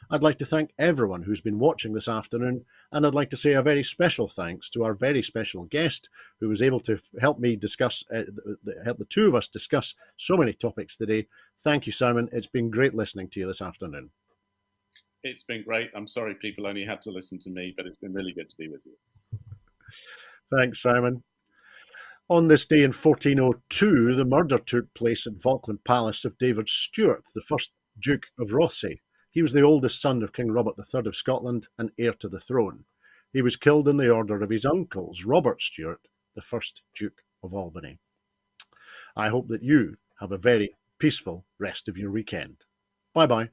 I'd like to thank everyone who's been watching this afternoon, and I'd like to say a very special thanks to our very special guest who was able to help me discuss, help the two of us discuss so many topics today. Thank you, Simon. It's been great listening to you this afternoon. It's been great. I'm sorry people only had to listen to me, but it's been really good to be with you. Thanks, Simon. On this day in 1402, the murder took place at Falkland Palace of David Stewart, the first Duke of Rothesay. He was the oldest son of King Robert III of Scotland and heir to the throne. He was killed in the order of his uncles, Robert Stewart, the first Duke of Albany. I hope that you have a very peaceful rest of your weekend. Bye-bye.